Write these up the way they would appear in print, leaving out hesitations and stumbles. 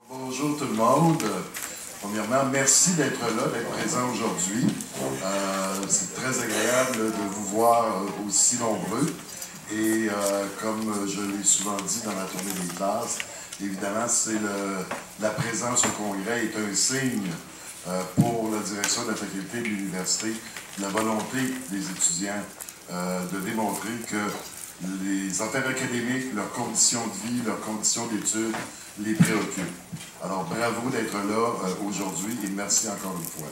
Bonjour tout le monde. Premièrement, merci d'être là, d'être présent aujourd'hui. C'est très agréable de vous voir aussi nombreux. Et comme je l'ai souvent dit dans la tournée des classes, évidemment, la présence au congrès est un signe pour la direction de la faculté de l'université, de la volonté des étudiants de démontrer que les affaires académiques, leurs conditions de vie, leurs conditions d'études les préoccupent. Alors, bravo d'être là aujourd'hui et merci encore une fois.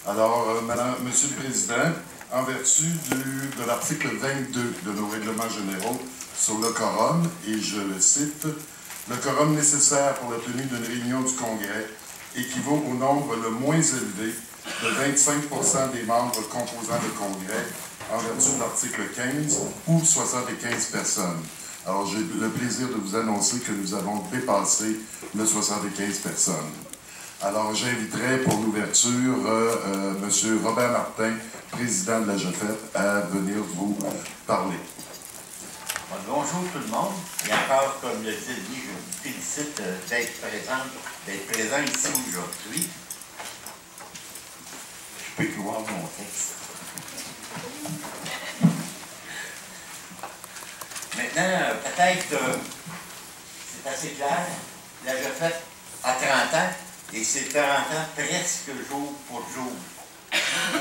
Alors, Monsieur le Président, en vertu de l'article 22 de nos règlements généraux sur le quorum, et je le cite, « Le quorum nécessaire pour la tenue d'une réunion du Congrès équivaut au nombre le moins élevé de 25% des membres composant le Congrès en vertu de l'article 15 ou 75 personnes. » Alors, j'ai le plaisir de vous annoncer que nous avons dépassé le 75 personnes. Alors, j'inviterai pour l'ouverture M. Robert Martin, président de la GEFET, à venir vous parler. Bonjour tout le monde. Et encore, comme le disait Guy, je vous félicite d'être présent ici aujourd'hui. Je peux écrire mon texte. Maintenant, peut-être, c'est assez clair, la GEFET a 30 ans, et c'est 30 ans presque jour pour jour,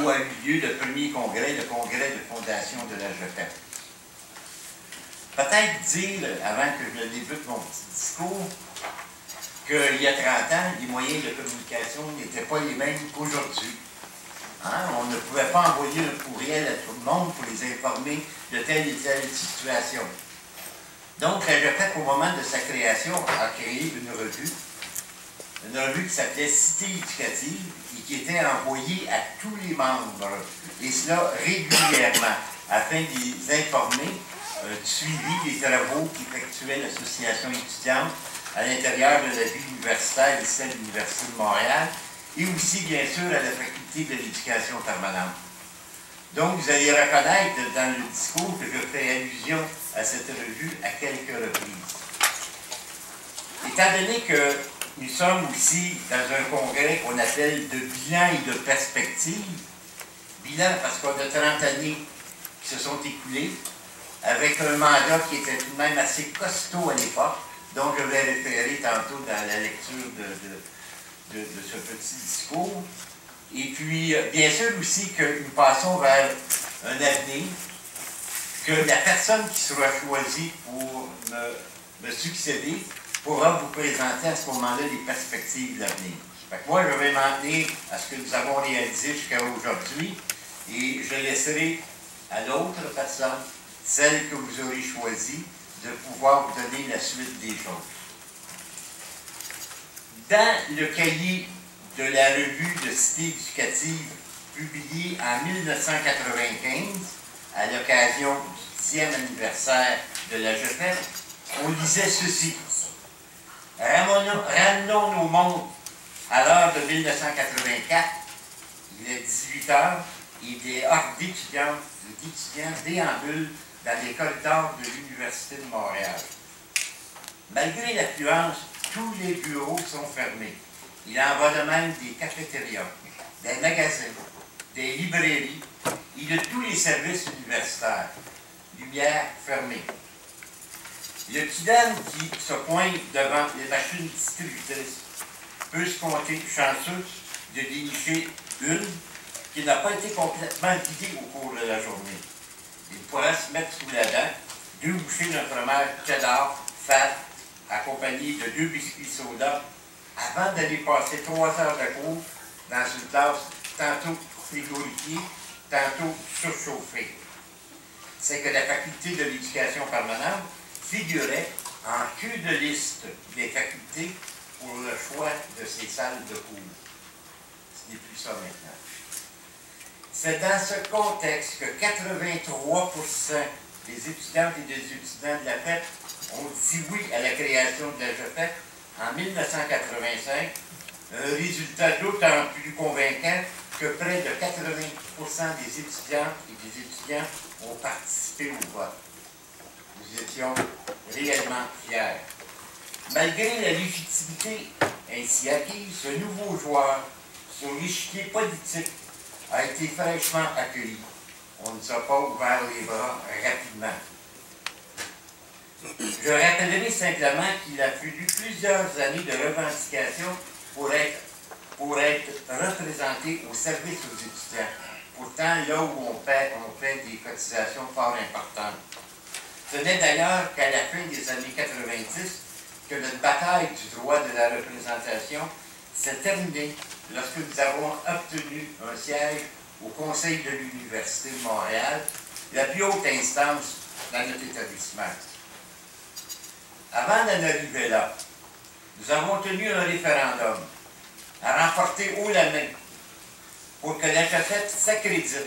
où a eu lieu le premier congrès, le congrès de fondation de la GEFET. Peut-être dire, avant que je débute mon petit discours, qu'il y a 30 ans, les moyens de communication n'étaient pas les mêmes qu'aujourd'hui. Hein? On ne pouvait pas envoyer un courriel à tout le monde pour les informer de telle et telle situation. Donc, la GEFET, au moment de sa création, a créé une revue qui s'appelait Cité éducative et qui était envoyée à tous les membres, et cela régulièrement, afin de les informer du suivi des travaux qu'effectuait l'association étudiante à l'intérieur de la vie universitaire et celle de l'Université de Montréal, et aussi, bien sûr, à la faculté de l'éducation permanente. Donc, vous allez reconnaître dans le discours que je fais allusion à cette revue à quelques reprises. Étant donné que nous sommes aussi dans un congrès qu'on appelle de bilan et de perspective, bilan parce qu'on a 30 années qui se sont écoulées, avec un mandat qui était tout de même assez costaud à l'époque, dont je vais référer tantôt dans la lecture de ce petit discours. Et puis, bien sûr aussi que nous passons vers un avenir, que la personne qui sera choisie pour me succéder pourra vous présenter à ce moment-là les perspectives de l'avenir. Moi, je vais m'en tenir à ce que nous avons réalisé jusqu'à aujourd'hui et je laisserai à l'autre personne, celle que vous aurez choisie, de pouvoir vous donner la suite des choses. Dans le cahier de la revue de Cité éducative publiée en 1995, à l'occasion du 10e anniversaire de la GEFET, on lisait ceci. Ramenons nos montres à l'heure de 1984, il est 18h, et des hordes d'étudiants déambulent dans les corridors de l'Université de Montréal. Malgré l'affluence, tous les bureaux sont fermés. Il en va de même des cafétérias, des magasins, des librairies et de tous les services universitaires. Lumière fermée. Le kidam qui se pointe devant les machines distributrices peut se compter chanceux de dénicher une qui n'a pas été complètement vidée au cours de la journée. Il pourra se mettre sous la dent 2 bouchées d'un fromage cheddar fat accompagné de 2 biscuits soda avant d'aller passer 3 heures de cours dans une classe tantôt frigorifiée, tantôt surchauffée. C'est que la faculté de l'éducation permanente figurait en queue de liste des facultés pour le choix de ces salles de cours. Ce n'est plus ça maintenant. C'est dans ce contexte que 83% des étudiantes et des étudiants de la FET ont dit oui à la création de la GEFET en 1985, un résultat d'autant plus convaincant que près de 80% des étudiantes et des étudiants ont participé au vote. Nous étions réellement fiers. Malgré la légitimité ainsi acquis, ce nouveau joueur sur l'échiquier politique a été fraîchement accueilli. On ne nous a pas ouvert les bras rapidement. Je rappellerai simplement qu'il a fallu plusieurs années de revendications pour être représenté au service aux étudiants. Pourtant, là où on fait des cotisations fort importantes. Ce n'est d'ailleurs qu'à la fin des années 90 que notre bataille du droit de la représentation s'est terminée lorsque nous avons obtenu un siège au Conseil de l'Université de Montréal, la plus haute instance dans notre établissement. Avant d'en arriver là, nous avons tenu un référendum à remporter haut la main pour que la Jafet s'accrédite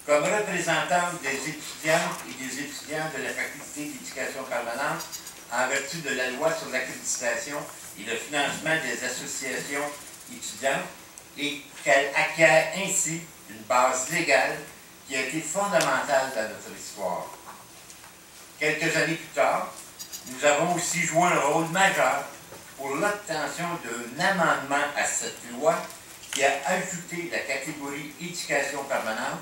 comme représentante des étudiantes et des étudiants de la Faculté d'éducation permanente en vertu de la loi sur l'accréditation et le financement des associations étudiantes et qu'elle acquiert ainsi une base légale qui a été fondamentale dans notre histoire. Quelques années plus tard, nous avons aussi joué un rôle majeur pour l'obtention d'un amendement à cette loi qui a ajouté la catégorie éducation permanente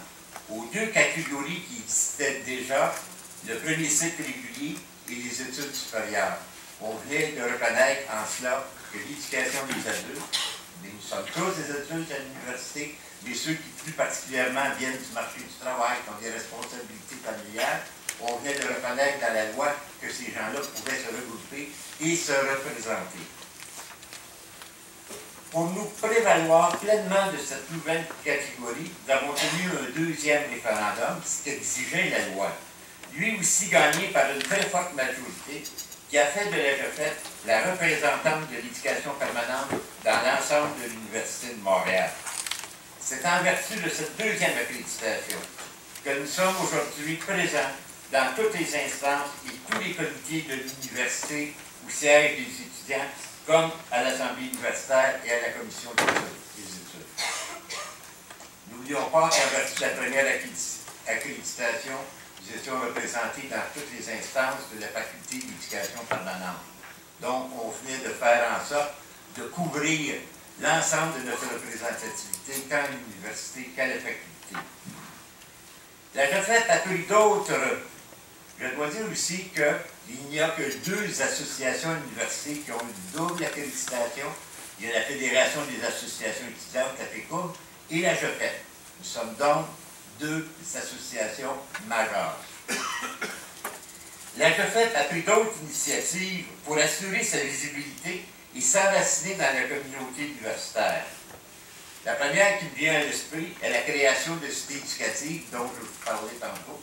aux deux catégories qui existaient déjà, le premier cycle régulier et les études supérieures. On venait de reconnaître en cela que l'éducation des adultes, nous sommes tous des adultes à l'université, mais ceux qui plus particulièrement viennent du marché du travail, qui ont des responsabilités familiales, on venait de reconnaître dans la loi que ces gens-là pouvaient se regrouper et se représenter. Pour nous prévaloir pleinement de cette nouvelle catégorie, nous avons tenu un deuxième référendum, ce qu'exigeait la loi. Lui aussi gagné par une très forte majorité, qui a fait de la Jafet la représentante de l'éducation permanente dans l'ensemble de l'Université de Montréal. C'est en vertu de cette deuxième accréditation que nous sommes aujourd'hui présents dans toutes les instances et tous les comités de l'université où siègent les étudiants, comme à l'Assemblée universitaire et à la Commission des études. N'oublions pas qu'en vertu de la première accréditation, nous étions représentés dans toutes les instances de la Faculté d'éducation permanente. Donc, on venait de faire en sorte de couvrir l'ensemble de notre représentativité, tant à l'université qu'à la faculté. La Jafet a pris d'autres. Je dois dire aussi qu'il n'y a que deux associations à l'université qui ont une double accréditation. Il y a la Fédération des associations étudiantes, la FECUM, et la Jafet. Nous sommes donc deux associations majeures. La Jafet a pris d'autres initiatives pour assurer sa visibilité et s'enraciner dans la communauté universitaire. La première qui me vient à l'esprit est la création de cités éducatives dont je vous parlais tantôt.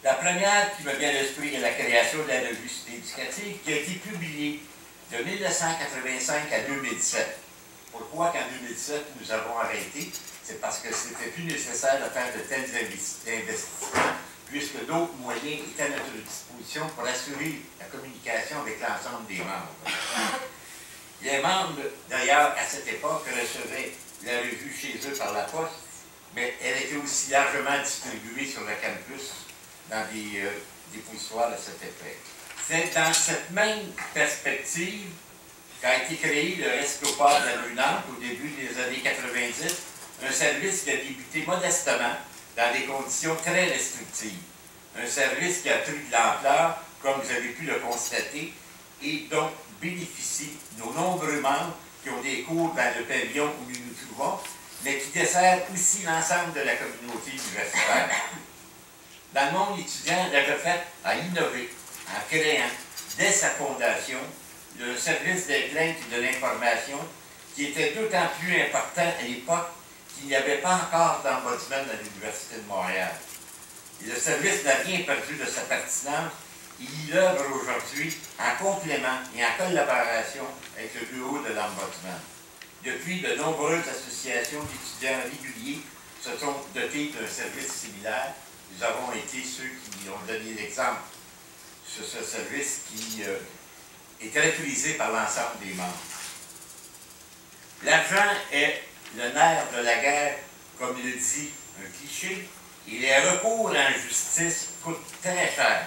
La première qui me vient à l'esprit est la création de la revue Cité éducative qui a été publiée de 1985 à 2007. Pourquoi qu'en 2007 nous avons arrêté? C'est parce que c'était plus nécessaire de faire de tels investissements puisque d'autres moyens étaient à notre disposition pour assurer la communication avec l'ensemble des membres. Les membres, d'ailleurs, à cette époque, recevaient la revue chez eux par la poste, mais elle était aussi largement distribuée sur le campus dans des dépotoirs à cet effet. C'est dans cette même perspective qu'a été créé le Rescopar de la rue Nantes au début des années 90, un service qui a débuté modestement dans des conditions très restrictives. Un service qui a pris de l'ampleur, comme vous avez pu le constater, et dont bénéficient nos nombreux membres qui ont des cours dans le pavillon où nous nous trouvons, mais qui dessert aussi l'ensemble de la communauté universitaire. Dans le monde étudiant, la Jafet a innové en créant, dès sa fondation, le service des plaintes et de l'information, qui était d'autant plus important à l'époque qu'il n'y avait pas encore d'ombudsman à l'Université de Montréal. Et le service n'a rien perdu de sa pertinence. Il œuvre aujourd'hui en complément et en collaboration avec le bureau de l'ombudsman. Depuis, de nombreuses associations d'étudiants réguliers se sont dotées d'un service similaire. Nous avons été ceux qui ont donné l'exemple sur ce service qui est caractérisé par l'ensemble des membres. L'argent est le nerf de la guerre, comme le dit un cliché, et les recours en justice coûtent très cher.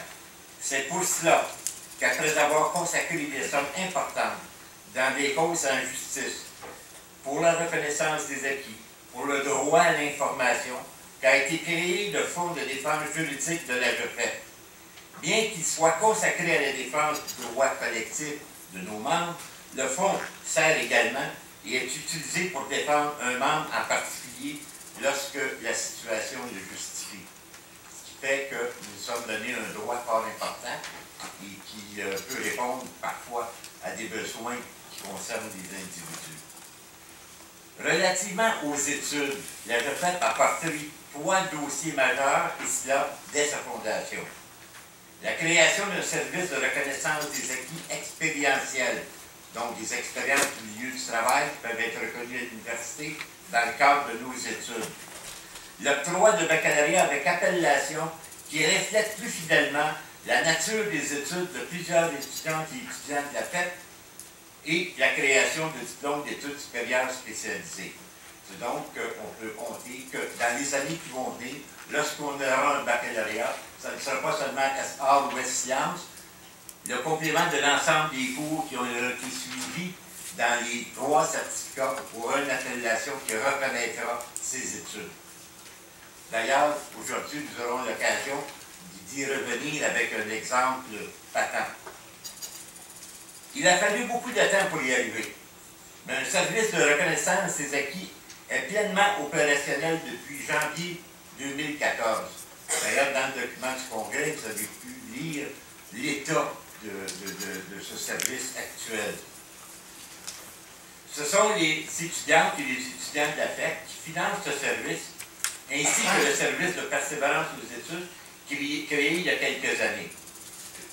C'est pour cela qu'après avoir consacré des sommes importantes dans des causes en justice, pour la reconnaissance des acquis, pour le droit à l'information, qu'a été créé le Fonds de défense juridique de la GEFEP. Bien qu'il soit consacré à la défense du droit collectif de nos membres, le Fonds sert également et est utilisé pour défendre un membre en particulier lorsque la situation le justifie. Ce qui fait que nous sommes donnés un droit fort important et qui peut répondre parfois à des besoins qui concernent des individus. Relativement aux études, la GEFEP a porté 3 dossiers majeurs, et cela dès sa fondation. La création d'un service de reconnaissance des acquis expérientiels, donc des expériences du milieu du travail qui peuvent être reconnues à l'université dans le cadre de nos études. L'octroi de baccalauréat avec appellation qui reflète plus fidèlement la nature des études de plusieurs étudiantes et étudiants de la FEP et la création de diplômes d'études supérieures spécialisées. C'est donc qu'on peut compter que dans les années qui vont venir, lorsqu'on aura un baccalauréat, ça ne sera pas seulement S.A. ou S-Sciences, le complément de l'ensemble des cours qui ont été suivis dans les 3 certificats aura une appellation qui reconnaîtra ces études. D'ailleurs, aujourd'hui, nous aurons l'occasion d'y revenir avec un exemple patent. Il a fallu beaucoup de temps pour y arriver, mais un service de reconnaissance des acquis est pleinement opérationnel depuis janvier 2014. D'ailleurs, dans le document du Congrès, vous avez pu lire l'état de ce service actuel. Ce sont les étudiantes et les étudiants de la FEC qui financent ce service, ainsi que le service de persévérance aux études créé il y a quelques années.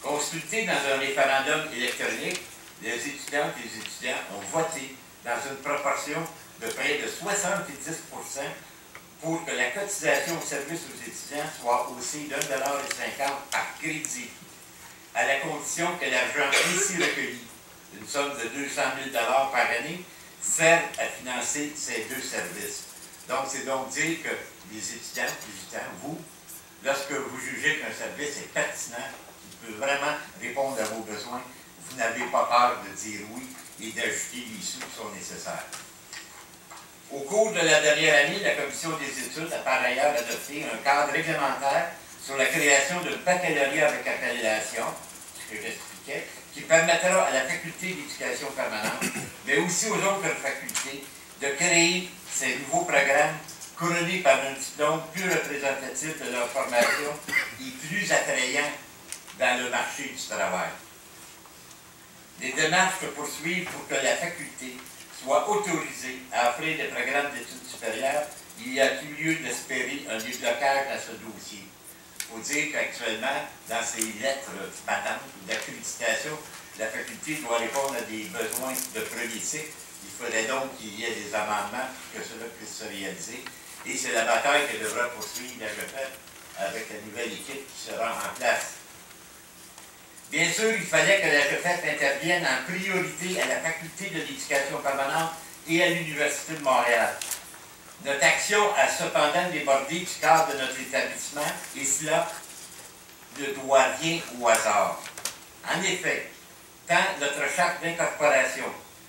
Consultés dans un référendum électronique, les étudiantes et les étudiants ont voté dans une proportion de près de 70% pour que la cotisation au service aux étudiants soit haussée de 1,50 $ par crédit, à la condition que l'argent ainsi recueilli, une somme de 200 000 $ par année, serve à financer ces 2 services. Donc, c'est donc dire que les étudiants, vous, lorsque vous jugez qu'un service est pertinent, qu'il peut vraiment répondre à vos besoins, vous n'avez pas peur de dire oui et d'ajouter les sous qui sont nécessaires. Au cours de la dernière année, la Commission des études a par ailleurs adopté un cadre réglementaire sur la création de baccalauréat avec appellation, ce que j'expliquais, qui permettra à la Faculté d'éducation permanente, mais aussi aux autres facultés, de créer ces nouveaux programmes couronnés par un diplôme plus représentatif de leur formation et plus attrayant dans le marché du travail. Les démarches se poursuivent pour que la faculté soit autorisée à offrir des programmes d'études supérieures. Il y a tout lieu d'espérer un déblocage à ce dossier. Il faut dire qu'actuellement, dans ces lettres patentes d'accréditation, la faculté doit répondre à des besoins de premier cycle. Il faudrait donc qu'il y ait des amendements pour que cela puisse se réaliser. Et c'est la bataille que devra poursuivre la GEFEP avec la nouvelle équipe qui sera en place. Bien sûr, il fallait que la GEFEP intervienne en priorité à la Faculté de l'éducation permanente et à l'Université de Montréal. Notre action a cependant débordé du cadre de notre établissement et cela ne doit rien au hasard. En effet, tant notre charte d'incorporation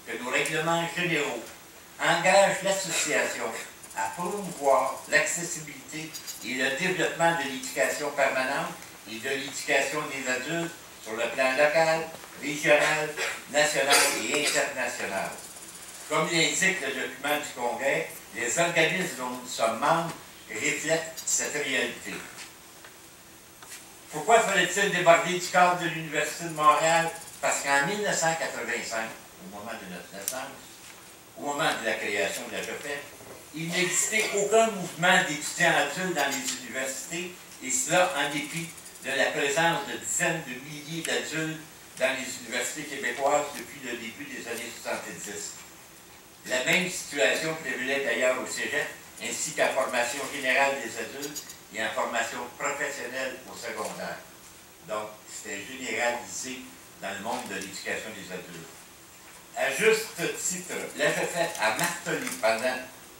que nos règlements généraux engagent l'association à promouvoir l'accessibilité et le développement de l'éducation permanente et de l'éducation des adultes sur le plan local, régional, national et international. Comme l'indique le document du Congrès, les organismes dont nous sommes membres reflètent cette réalité. Pourquoi fallait-il déborder du cadre de l'Université de Montréal? Parce qu'en 1985, au moment de notre naissance, au moment de la création de la GEFEP, il n'existait aucun mouvement d'étudiants adultes dans les universités, et cela en dépit de la présence de dizaines de milliers d'adultes dans les universités québécoises depuis le début des années 70. La même situation prévalait d'ailleurs au cégep, ainsi qu'en formation générale des adultes et en formation professionnelle au secondaire. Donc, c'était généralisé dans le monde de l'éducation des adultes. À juste titre, la GEFEP a martelé pendant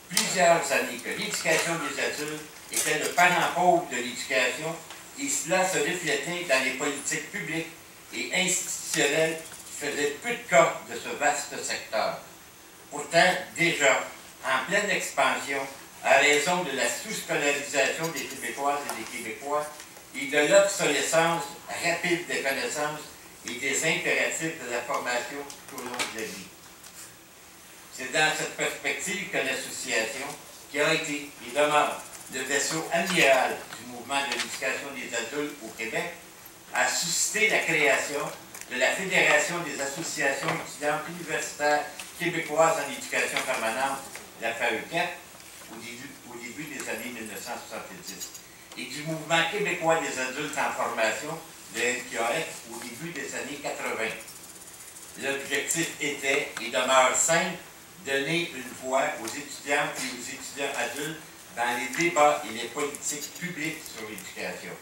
plusieurs années que l'éducation des adultes était le parent pauvre de l'éducation et cela se reflétait dans les politiques publiques et institutionnelle qui faisait peu de cas de ce vaste secteur. Pourtant, déjà, en pleine expansion, à raison de la sous-scolarisation des Québécoises et des Québécois et de l'obsolescence rapide des connaissances et des impératifs de la formation tout au long de la vie. C'est dans cette perspective que l'association, qui a été et demeure le vaisseau amiral du mouvement de l'éducation des adultes au Québec, a suscité la création de la Fédération des associations étudiantes universitaires québécoises en éducation permanente, la FAECAP, au début des années 1970, et du mouvement québécois des adultes en formation, le NQAF, au début des années 80. L'objectif était et demeure simple, donner une voix aux étudiants et aux étudiants adultes dans les débats et les politiques publiques sur l'éducation.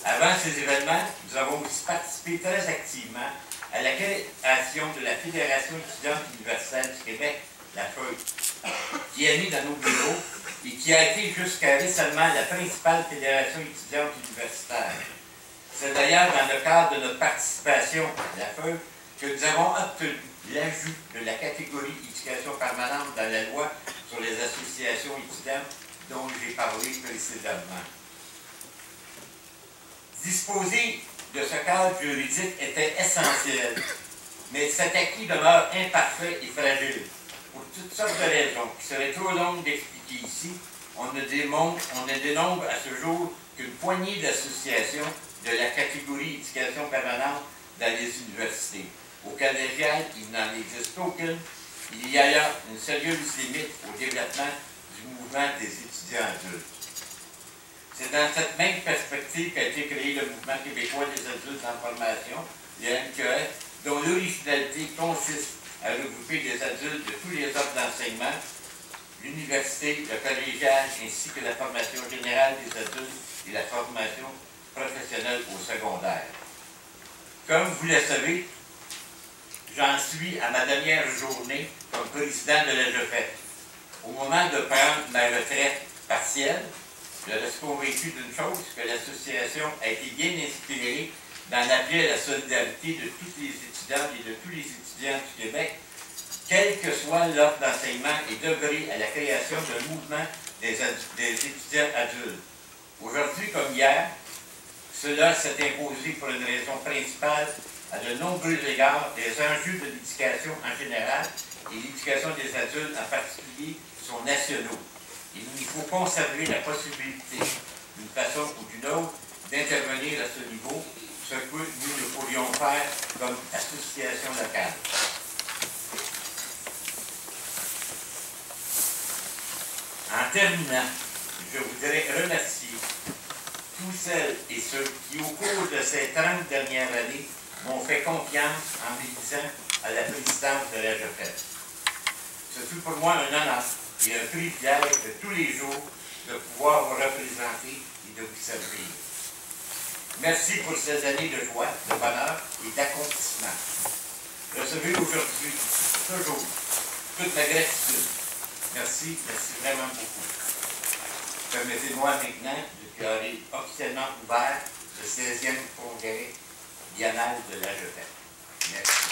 Avant ces événements, nous avons aussi participé très activement à la création de la Fédération étudiante universitaire du Québec, la FEUQ, qui est née dans nos bureaux et qui a été jusqu'à récemment la principale fédération étudiante universitaire. C'est d'ailleurs dans le cadre de notre participation à la FEUQ que nous avons obtenu l'ajout de la catégorie éducation permanente dans la loi sur les associations étudiantes dont j'ai parlé précédemment. Disposer de ce cadre juridique était essentiel, mais cet acquis demeure imparfait et fragile. Pour toutes sortes de raisons qui seraient trop longues d'expliquer ici, on ne dénombre à ce jour qu'une poignée d'associations de la catégorie éducation permanente dans les universités. Au collégial, il n'en existe aucune. Il y a là une sérieuse limite au développement du mouvement des étudiants adultes. C'est dans cette même perspective qu'a été créé le mouvement québécois des adultes en formation, le NQF, dont l'originalité consiste à regrouper des adultes de tous les ordres d'enseignement, l'université, le collégial, ainsi que la formation générale des adultes et la formation professionnelle au secondaire. Comme vous le savez, j'en suis à ma dernière journée comme président de l'AGEFET. Au moment de prendre ma retraite partielle, je reste convaincu d'une chose, que l'association a été bien inspirée dans l'appui à la solidarité de toutes les étudiantes et de tous les étudiants du Québec, quel que soit l'offre d'enseignement, et d'œuvrer à la création d'un mouvement des étudiants adultes. Aujourd'hui comme hier, cela s'est imposé pour une raison principale à de nombreux égards des enjeux de l'éducation en général et l'éducation des adultes en particulier sont nationaux. Il faut conserver la possibilité, d'une façon ou d'une autre, d'intervenir à ce niveau, ce que nous ne pourrions faire comme association locale. En terminant, je voudrais remercier tous celles et ceux qui, au cours de ces 30 dernières années, m'ont fait confiance en m'élisant à la présidence de l'AGEFET. Ce fut pour moi un honneur et un privilège de tous les jours de pouvoir vous représenter et de vous servir. Merci pour ces années de joie, de bonheur et d'accomplissement. Recevez aujourd'hui, toujours, toute ma gratitude. Merci, merci vraiment beaucoup. Permettez-moi maintenant de déclarer officiellement ouvert le 16e congrès biennal de l'AGEFET. Merci.